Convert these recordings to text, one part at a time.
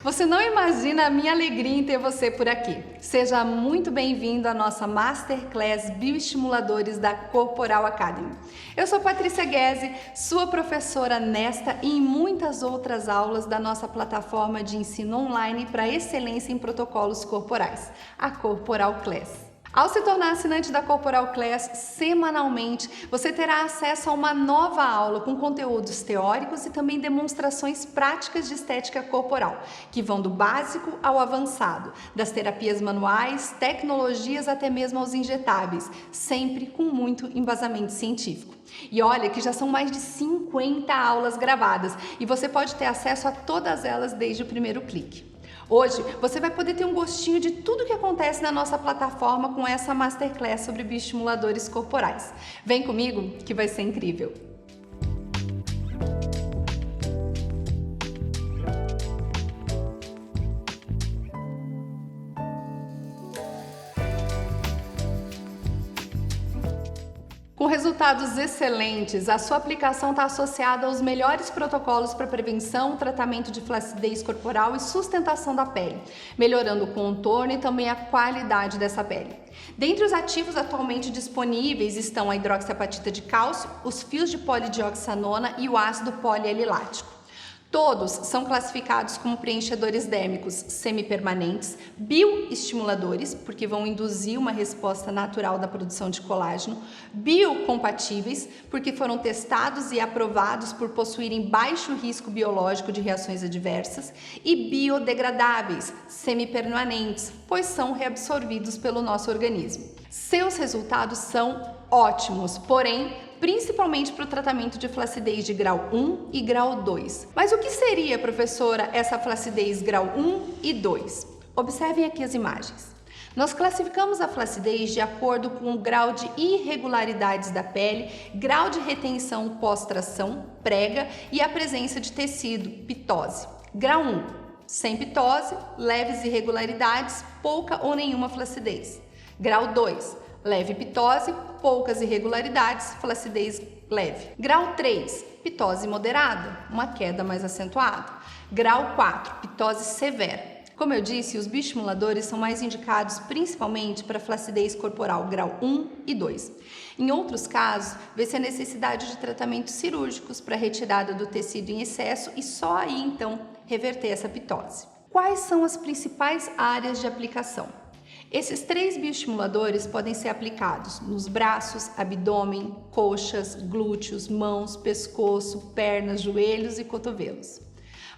Você não imagina a minha alegria em ter você por aqui. Seja muito bem-vindo à nossa Masterclass Bioestimuladores da Corporal Academy. Eu sou Patrícia Guese, sua professora nesta e em muitas outras aulas da nossa plataforma de ensino online para excelência em protocolos corporais, a Corporal Class. Ao se tornar assinante da Corporal Class, semanalmente você terá acesso a uma nova aula com conteúdos teóricos e também demonstrações práticas de estética corporal, que vão do básico ao avançado, das terapias manuais, tecnologias até mesmo aos injetáveis, sempre com muito embasamento científico. E olha que já são mais de 50 aulas gravadas e você pode ter acesso a todas elas desde o primeiro clique. Hoje você vai poder ter um gostinho de tudo que acontece na nossa plataforma com essa Masterclass sobre bioestimuladores corporais. Vem comigo que vai ser incrível! Com resultados excelentes, a sua aplicação está associada aos melhores protocolos para prevenção, tratamento de flacidez corporal e sustentação da pele, melhorando o contorno e também a qualidade dessa pele. Dentre os ativos atualmente disponíveis estão a hidroxiapatita de cálcio, os fios de polidioxanona e o ácido polialilático. Todos são classificados como preenchedores dérmicos semipermanentes, bioestimuladores, porque vão induzir uma resposta natural da produção de colágeno, biocompatíveis, porque foram testados e aprovados por possuírem baixo risco biológico de reações adversas, e biodegradáveis, semipermanentes, pois são reabsorvidos pelo nosso organismo. Seus resultados são ótimos, porém, principalmente para o tratamento de flacidez de grau 1 e grau 2. Mas o que seria, professora, essa flacidez grau 1 e 2? Observem aqui as imagens. Nós classificamos a flacidez de acordo com o grau de irregularidades da pele, grau de retenção pós-tração, prega e a presença de tecido, pitose. Grau 1, sem pitose, leves irregularidades, pouca ou nenhuma flacidez. Grau 2, leve pitose, poucas irregularidades, flacidez leve. Grau 3, pitose moderada, uma queda mais acentuada. Grau 4, pitose severa. Como eu disse, os bioestimuladores são mais indicados principalmente para flacidez corporal grau 1 e 2. Em outros casos, vê-se a necessidade de tratamentos cirúrgicos para retirada do tecido em excesso e só aí então reverter essa pitose. Quais são as principais áreas de aplicação? Esses 3 bioestimuladores podem ser aplicados nos braços, abdômen, coxas, glúteos, mãos, pescoço, pernas, joelhos e cotovelos.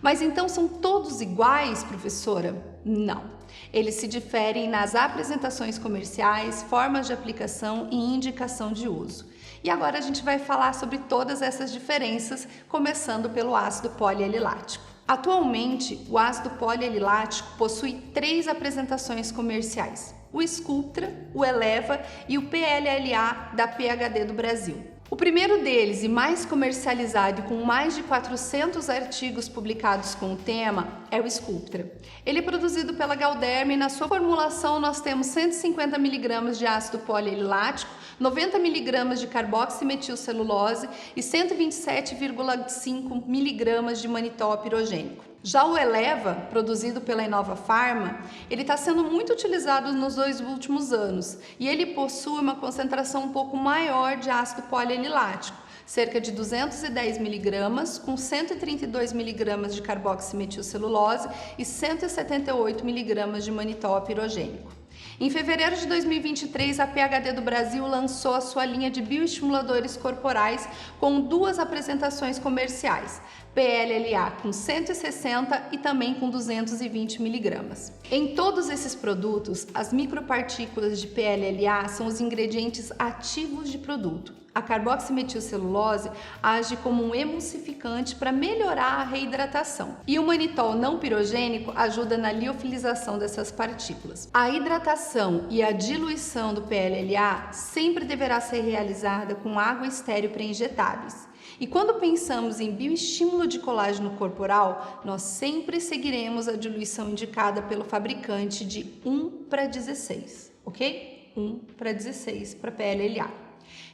Mas então são todos iguais, professora? Não. Eles se diferem nas apresentações comerciais, formas de aplicação e indicação de uso. E agora a gente vai falar sobre todas essas diferenças, começando pelo ácido polialilático. Atualmente, o ácido polialilático possui 3 apresentações comerciais: o Sculptra, o Eleva e o PLLA da PHD do Brasil. O primeiro deles, e mais comercializado e com mais de 400 artigos publicados com o tema, é o Sculptra. Ele é produzido pela Galderma e na sua formulação nós temos 150 mg de ácido polialilático, 90 mg de carboximetilcelulose e 127,5 mg de manitol pirogênico. Já o Eleva, produzido pela Inova Pharma, ele está sendo muito utilizado nos 2 últimos anos e ele possui uma concentração um pouco maior de ácido polialilático, cerca de 210 mg, com 132 mg de carboximetilcelulose e 178 mg de manitol pirogênico. Em fevereiro de 2023, a PHD do Brasil lançou a sua linha de bioestimuladores corporais com 2 apresentações comerciais, PLLA com 160 e também com 220 mg. Em todos esses produtos, as micropartículas de PLLA são os ingredientes ativos de produto. A carboximetilcelulose age como um emulsificante para melhorar a reidratação. E o manitol não pirogênico ajuda na liofilização dessas partículas. A hidratação e a diluição do PLLA sempre deverá ser realizada com água estéril pré-injetáveis. E quando pensamos em bioestímulo de colágeno corporal, nós sempre seguiremos a diluição indicada pelo fabricante de 1:16, ok? 1:16 para PLLA.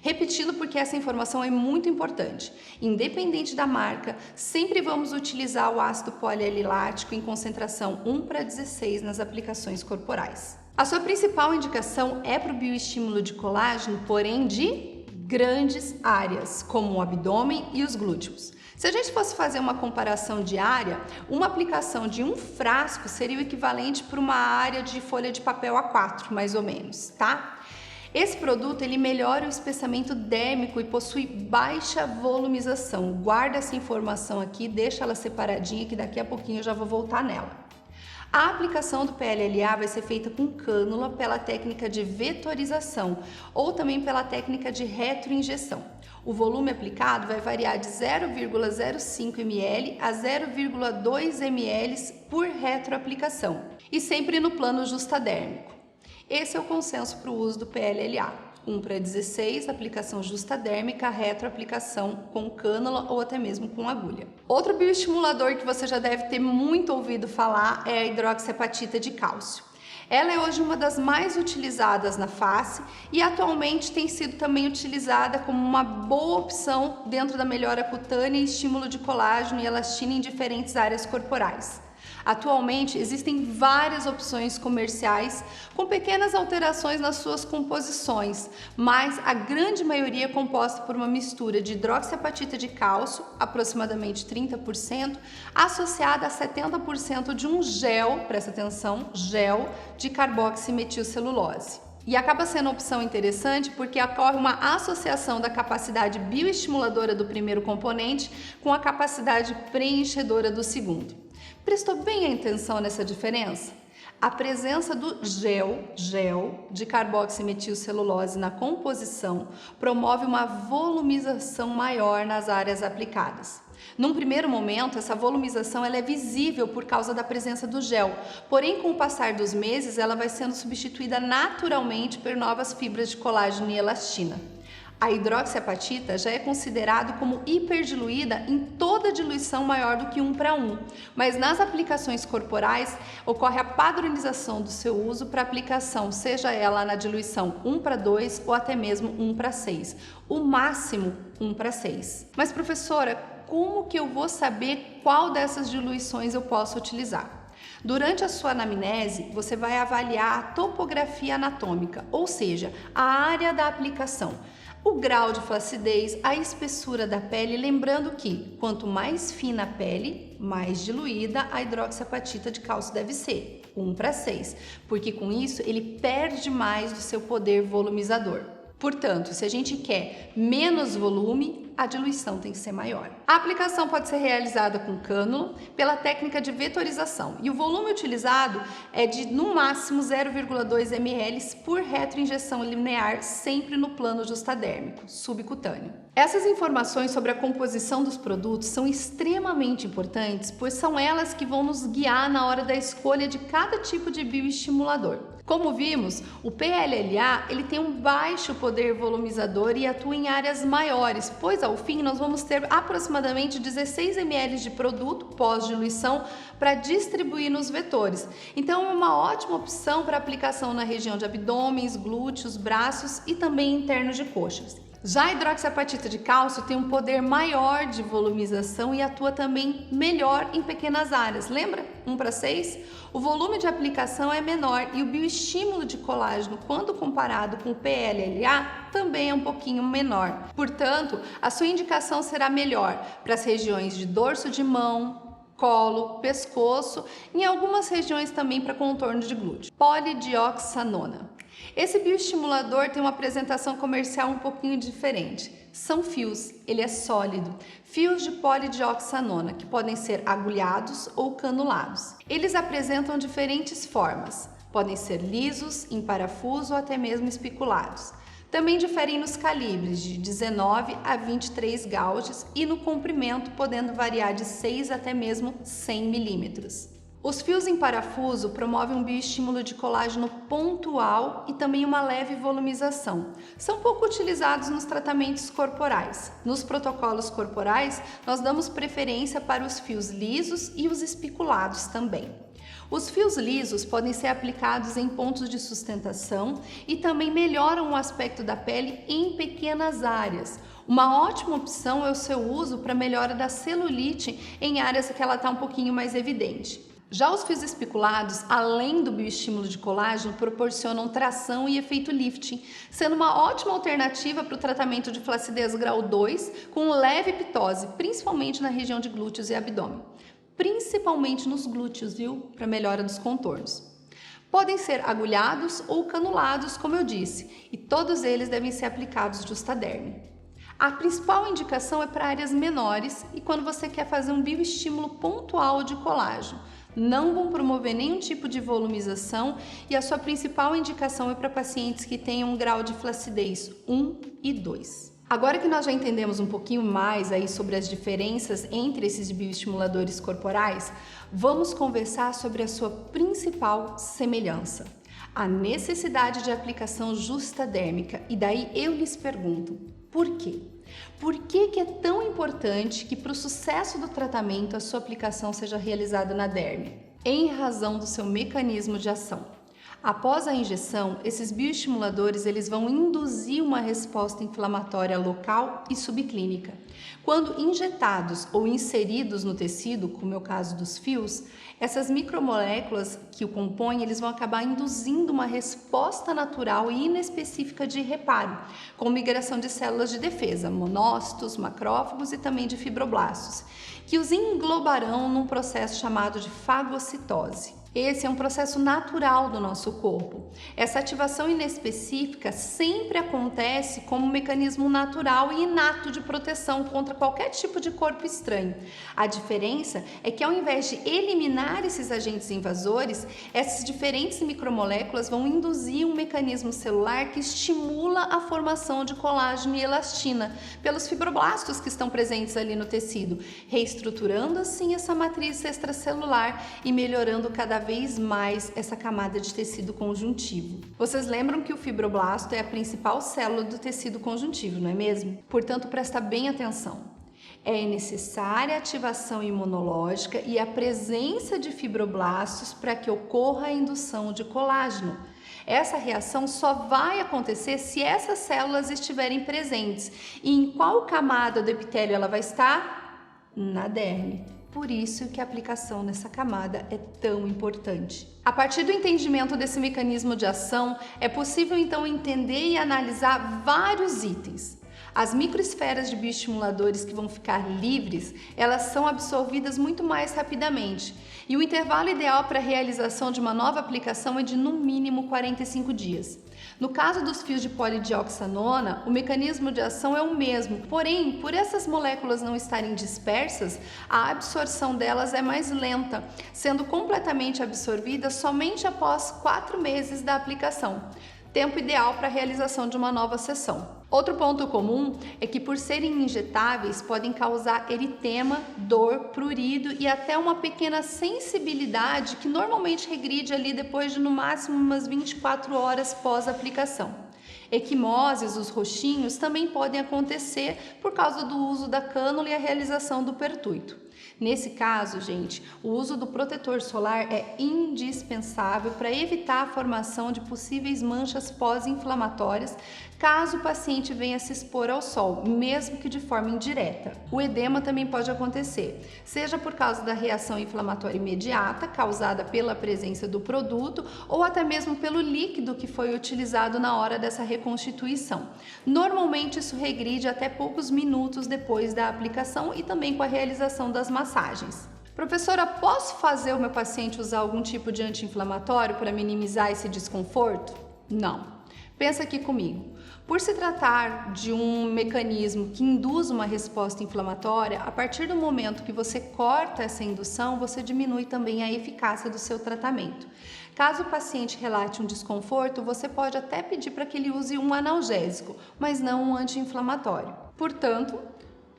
Repetindo porque essa informação é muito importante. Independente da marca, sempre vamos utilizar o ácido polialilático em concentração 1:16 nas aplicações corporais. A sua principal indicação é para o bioestímulo de colágeno, porém de grandes áreas, como o abdômen e os glúteos. Se a gente fosse fazer uma comparação diária, uma aplicação de um frasco seria o equivalente para uma área de folha de papel A4, mais ou menos, tá? Esse produto ele melhora o espessamento dérmico e possui baixa volumização. Guarda essa informação aqui, deixa ela separadinha que daqui a pouquinho eu já vou voltar nela. A aplicação do PLLA vai ser feita com cânula pela técnica de vetorização ou também pela técnica de retroinjeção. O volume aplicado vai variar de 0,05 ml a 0,2 ml por retroaplicação e sempre no plano justadérmico. Esse é o consenso para o uso do PLLA. 1:16, aplicação justadérmica, retroaplicação com cânula ou até mesmo com agulha. Outro bioestimulador que você já deve ter muito ouvido falar é a hidroxiapatita de cálcio. Ela é hoje uma das mais utilizadas na face e atualmente tem sido também utilizada como uma boa opção dentro da melhora cutânea e estímulo de colágeno e elastina em diferentes áreas corporais. Atualmente existem várias opções comerciais com pequenas alterações nas suas composições, mas a grande maioria é composta por uma mistura de hidroxiapatita de cálcio, aproximadamente 30%, associada a 70% de um gel, presta atenção, gel de carboximetilcelulose. E acaba sendo uma opção interessante porque ocorre uma associação da capacidade bioestimuladora do primeiro componente com a capacidade preenchedora do segundo. Prestou bem atenção nessa diferença? A presença do gel de carboximetilcelulose na composição promove uma volumização maior nas áreas aplicadas. Num primeiro momento, essa volumização ela é visível por causa da presença do gel, porém com o passar dos meses ela vai sendo substituída naturalmente por novas fibras de colágeno e elastina. A hidroxiapatita já é considerado como hiperdiluída em toda diluição maior do que 1:1, mas nas aplicações corporais ocorre a padronização do seu uso para aplicação, seja ela na diluição 1:2 ou até mesmo 1:6, o máximo 1:6. Mas professora, como que eu vou saber qual dessas diluições eu posso utilizar? Durante a sua anamnese, você vai avaliar a topografia anatômica, ou seja, a área da aplicação, o grau de flacidez, a espessura da pele, lembrando que quanto mais fina a pele, mais diluída a hidroxiapatita de cálcio deve ser, 1:6, porque com isso ele perde mais do seu poder volumizador. Portanto, se a gente quer menos volume, a diluição tem que ser maior. A aplicação pode ser realizada com cânula pela técnica de vetorização e o volume utilizado é de no máximo 0,2 ml por retroinjeção linear, sempre no plano justadérmico, subcutâneo. Essas informações sobre a composição dos produtos são extremamente importantes, pois são elas que vão nos guiar na hora da escolha de cada tipo de bioestimulador. Como vimos, o PLLA ele tem um baixo poder volumizador e atua em áreas maiores, pois ao fim nós vamos ter aproximadamente 16 ml de produto pós-diluição para distribuir nos vetores. Então é uma ótima opção para aplicação na região de abdômen, glúteos, braços e também internos de coxas. Já a hidroxiapatita de cálcio tem um poder maior de volumização e atua também melhor em pequenas áreas. Lembra? 1:6? O volume de aplicação é menor e o bioestímulo de colágeno, quando comparado com o PLLA, também é um pouquinho menor. Portanto, a sua indicação será melhor para as regiões de dorso de mão, colo, pescoço e em algumas regiões também para contorno de glúteo. Polidioxanona. Esse bioestimulador tem uma apresentação comercial um pouquinho diferente. São fios, ele é sólido, fios de polidioxanona que podem ser agulhados ou canulados. Eles apresentam diferentes formas, podem ser lisos, em parafuso ou até mesmo espiculados. Também diferem nos calibres de 19 a 23 gauges e no comprimento podendo variar de 6 até mesmo 100 milímetros. Os fios em parafuso promovem um bioestímulo de colágeno pontual e também uma leve volumização. São pouco utilizados nos tratamentos corporais. Nos protocolos corporais, nós damos preferência para os fios lisos e os espiculados também. Os fios lisos podem ser aplicados em pontos de sustentação e também melhoram o aspecto da pele em pequenas áreas. Uma ótima opção é o seu uso para melhora da celulite em áreas que ela está um pouquinho mais evidente. Já os fios espiculados, além do bioestímulo de colágeno, proporcionam tração e efeito lifting, sendo uma ótima alternativa para o tratamento de flacidez grau 2 com leve ptose, principalmente na região de glúteos e abdômen. Principalmente nos glúteos, viu? Para melhora dos contornos. Podem ser agulhados ou canulados, como eu disse, e todos eles devem ser aplicados justaderme. A principal indicação é para áreas menores e quando você quer fazer um bioestímulo pontual de colágeno. Não vão promover nenhum tipo de volumização e a sua principal indicação é para pacientes que tenham um grau de flacidez 1 e 2. Agora que nós já entendemos um pouquinho mais aí sobre as diferenças entre esses bioestimuladores corporais, vamos conversar sobre a sua principal semelhança, a necessidade de aplicação justadérmica. E daí eu lhes pergunto, por quê? Por que é tão importante que para o sucesso do tratamento a sua aplicação seja realizada na derme? Em razão do seu mecanismo de ação. Após a injeção, esses bioestimuladores eles vão induzir uma resposta inflamatória local e subclínica. Quando injetados ou inseridos no tecido, como é o caso dos fios, essas micromoléculas que o compõem, eles vão acabar induzindo uma resposta natural e inespecífica de reparo, com migração de células de defesa, monócitos, macrófagos e também de fibroblastos, que os englobarão num processo chamado de fagocitose. Esse é um processo natural do nosso corpo. Essa ativação inespecífica sempre acontece como um mecanismo natural e inato de proteção contra qualquer tipo de corpo estranho. A diferença é que ao invés de eliminar esses agentes invasores, essas diferentes micromoléculas vão induzir um mecanismo celular que estimula a formação de colágeno e elastina pelos fibroblastos que estão presentes ali no tecido, reestruturando assim essa matriz extracelular e melhorando cada vez mais essa camada de tecido conjuntivo. Vocês lembram que o fibroblasto é a principal célula do tecido conjuntivo, não é mesmo? Portanto, presta bem atenção. É necessária a ativação imunológica e a presença de fibroblastos para que ocorra a indução de colágeno. Essa reação só vai acontecer se essas células estiverem presentes. E em qual camada do epitélio ela vai estar? Na derme. Por isso que a aplicação nessa camada é tão importante. A partir do entendimento desse mecanismo de ação, é possível então entender e analisar vários itens. As microesferas de bioestimuladores que vão ficar livres, elas são absorvidas muito mais rapidamente. E o intervalo ideal para a realização de uma nova aplicação é de no mínimo 45 dias. No caso dos fios de polidioxanona, o mecanismo de ação é o mesmo, porém, por essas moléculas não estarem dispersas, a absorção delas é mais lenta, sendo completamente absorvida somente após 4 meses da aplicação, tempo ideal para a realização de uma nova sessão. Outro ponto comum é que por serem injetáveis podem causar eritema, dor, prurido e até uma pequena sensibilidade que normalmente regride ali depois de no máximo umas 24 horas pós aplicação. Equimoses, os roxinhos, também podem acontecer por causa do uso da cânula e a realização do pertuito. Nesse caso, gente, o uso do protetor solar é indispensável para evitar a formação de possíveis manchas pós-inflamatórias caso o paciente venha se expor ao sol, mesmo que de forma indireta. O edema também pode acontecer, seja por causa da reação inflamatória imediata causada pela presença do produto ou até mesmo pelo líquido que foi utilizado na hora dessa reconstituição. Normalmente isso regride até poucos minutos depois da aplicação e também com a realização das massagens. Professora, posso fazer o meu paciente usar algum tipo de anti-inflamatório para minimizar esse desconforto? Não. Pensa aqui comigo. Por se tratar de um mecanismo que induz uma resposta inflamatória, a partir do momento que você corta essa indução, você diminui também a eficácia do seu tratamento. Caso o paciente relate um desconforto, você pode até pedir para que ele use um analgésico, mas não um anti-inflamatório. Portanto,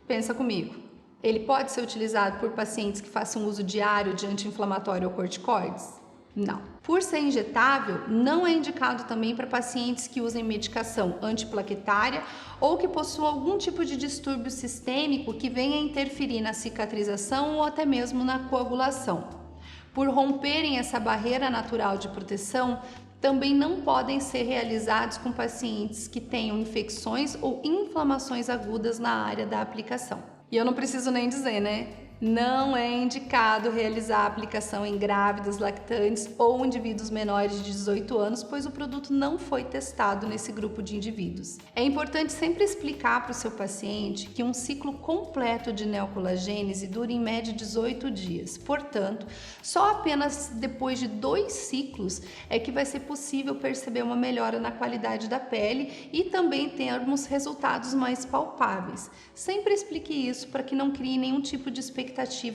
pensa comigo. Ele pode ser utilizado por pacientes que façam uso diário de anti-inflamatório ou corticoides? Não. Por ser injetável, não é indicado também para pacientes que usem medicação antiplaquetária ou que possuam algum tipo de distúrbio sistêmico que venha interferir na cicatrização ou até mesmo na coagulação. Por romperem essa barreira natural de proteção, também não podem ser realizados com pacientes que tenham infecções ou inflamações agudas na área da aplicação. E eu não preciso nem dizer, né? Não é indicado realizar a aplicação em grávidas, lactantes ou indivíduos menores de 18 anos, pois o produto não foi testado nesse grupo de indivíduos. É importante sempre explicar para o seu paciente que um ciclo completo de neocolagênese dura em média 18 dias. Portanto, só apenas depois de 2 ciclos é que vai ser possível perceber uma melhora na qualidade da pele e também termos resultados mais palpáveis. Sempre explique isso para que não crie nenhum tipo de expectativa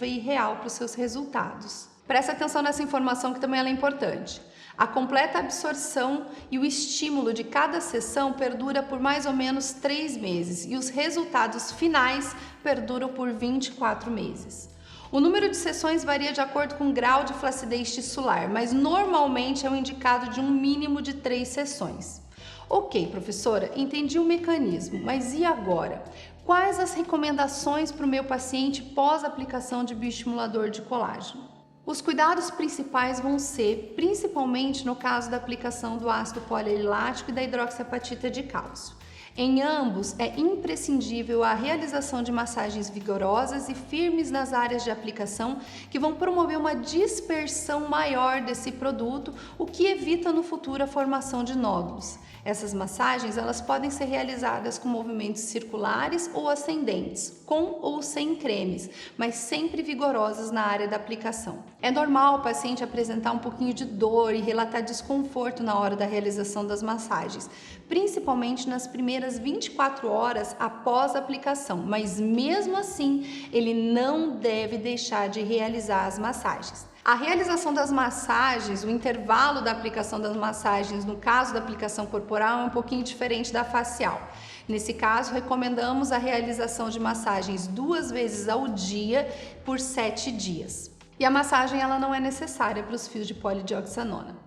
irreal para os seus resultados. Preste atenção nessa informação que também ela é importante. A completa absorção e o estímulo de cada sessão perdura por mais ou menos 3 meses e os resultados finais perduram por 24 meses. O número de sessões varia de acordo com o grau de flacidez tissular, mas normalmente é o indicado de um mínimo de 3 sessões. Ok, professora, entendi o mecanismo, mas e agora? Quais as recomendações para o meu paciente pós-aplicação de bioestimulador de colágeno? Os cuidados principais vão ser, principalmente no caso da aplicação do ácido polilático e da hidroxiapatita de cálcio. Em ambos, é imprescindível a realização de massagens vigorosas e firmes nas áreas de aplicação que vão promover uma dispersão maior desse produto, o que evita no futuro a formação de nódulos. Essas massagens elas podem ser realizadas com movimentos circulares ou ascendentes, com ou sem cremes, mas sempre vigorosas na área da aplicação. É normal o paciente apresentar um pouquinho de dor e relatar desconforto na hora da realização das massagens, principalmente nas primeiras 24 horas após a aplicação, mas mesmo assim ele não deve deixar de realizar as massagens. A realização das massagens, o intervalo da aplicação das massagens, no caso da aplicação corporal, é um pouquinho diferente da facial. Nesse caso, recomendamos a realização de massagens 2 vezes ao dia por 7 dias. E a massagem ela não é necessária para os fios de polidioxanona.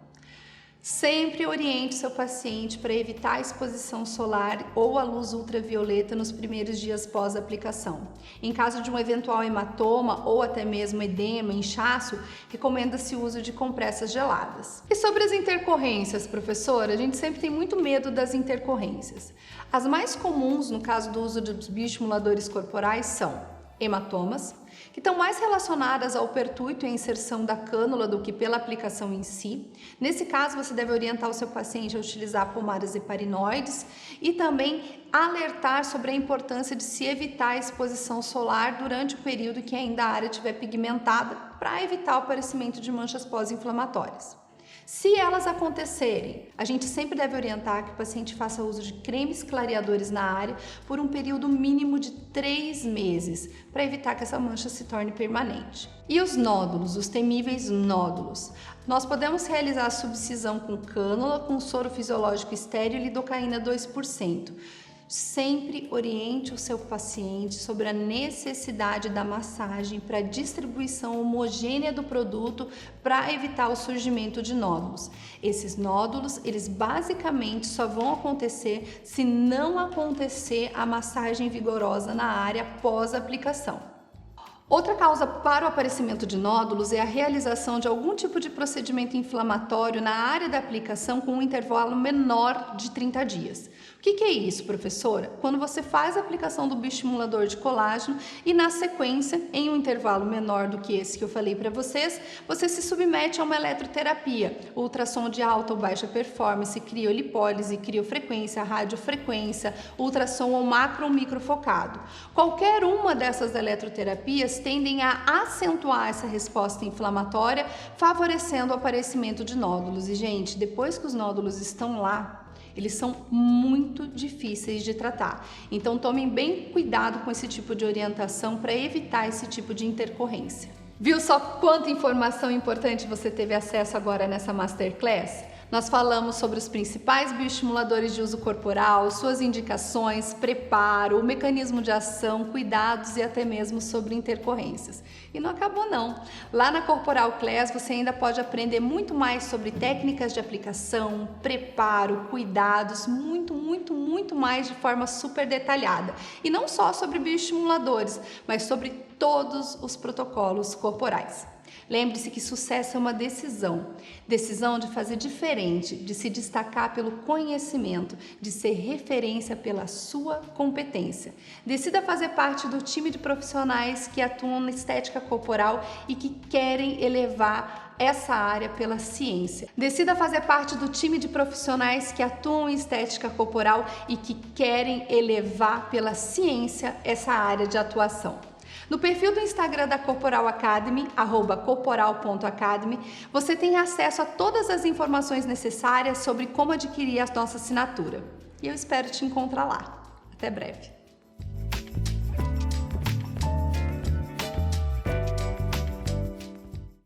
Sempre oriente seu paciente para evitar a exposição solar ou a luz ultravioleta nos primeiros dias pós-aplicação. Em caso de um eventual hematoma ou até mesmo edema, inchaço, recomenda-se o uso de compressas geladas. E sobre as intercorrências, professora, a gente sempre tem muito medo das intercorrências. As mais comuns no caso do uso dos bioestimuladores corporais são hematomas, que estão mais relacionadas ao pertuito e à inserção da cânula do que pela aplicação em si. Nesse caso, você deve orientar o seu paciente a utilizar pomadas heparinoides e também alertar sobre a importância de se evitar a exposição solar durante o período que ainda a área estiver pigmentada para evitar o aparecimento de manchas pós-inflamatórias. Se elas acontecerem, a gente sempre deve orientar que o paciente faça uso de cremes clareadores na área por um período mínimo de 3 meses, para evitar que essa mancha se torne permanente. E os nódulos, os temíveis nódulos? Nós podemos realizar a subcisão com cânula, com soro fisiológico estéril e lidocaína 2%. Sempre oriente o seu paciente sobre a necessidade da massagem para distribuição homogênea do produto para evitar o surgimento de nódulos. Esses nódulos, eles basicamente só vão acontecer se não acontecer a massagem vigorosa na área após a aplicação. Outra causa para o aparecimento de nódulos é a realização de algum tipo de procedimento inflamatório na área da aplicação com um intervalo menor de 30 dias. O que é isso, professora? Quando você faz a aplicação do bioestimulador de colágeno e, na sequência, em um intervalo menor do que esse que eu falei para vocês, você se submete a uma eletroterapia, ultrassom de alta ou baixa performance, criolipólise, criofrequência, radiofrequência, ultrassom ou macro ou microfocado. Qualquer uma dessas eletroterapias tendem a acentuar essa resposta inflamatória, favorecendo o aparecimento de nódulos. E, gente, depois que os nódulos estão lá, eles são muito difíceis de tratar. Então, tomem bem cuidado com esse tipo de orientação para evitar esse tipo de intercorrência. Viu só quanta informação importante você teve acesso agora nessa Masterclass? Nós falamos sobre os principais bioestimuladores de uso corporal, suas indicações, preparo, o mecanismo de ação, cuidados e até mesmo sobre intercorrências. E não acabou não. Lá na Corporal Class você ainda pode aprender muito mais sobre técnicas de aplicação, preparo, cuidados, muito mais de forma super detalhada. E não só sobre bioestimuladores, mas sobre todos os protocolos corporais. Lembre-se que sucesso é uma decisão de fazer diferente, de se destacar pelo conhecimento, de ser referência pela sua competência. Decida fazer parte do time de profissionais que atuam na estética corporal e que querem elevar essa área pela ciência. Decida fazer parte do time de profissionais que atuam em estética corporal e que querem elevar pela ciência essa área de atuação. No perfil do Instagram da Corporal Academy, @corporal.academy, você tem acesso a todas as informações necessárias sobre como adquirir a nossa assinatura. E eu espero te encontrar lá. Até breve!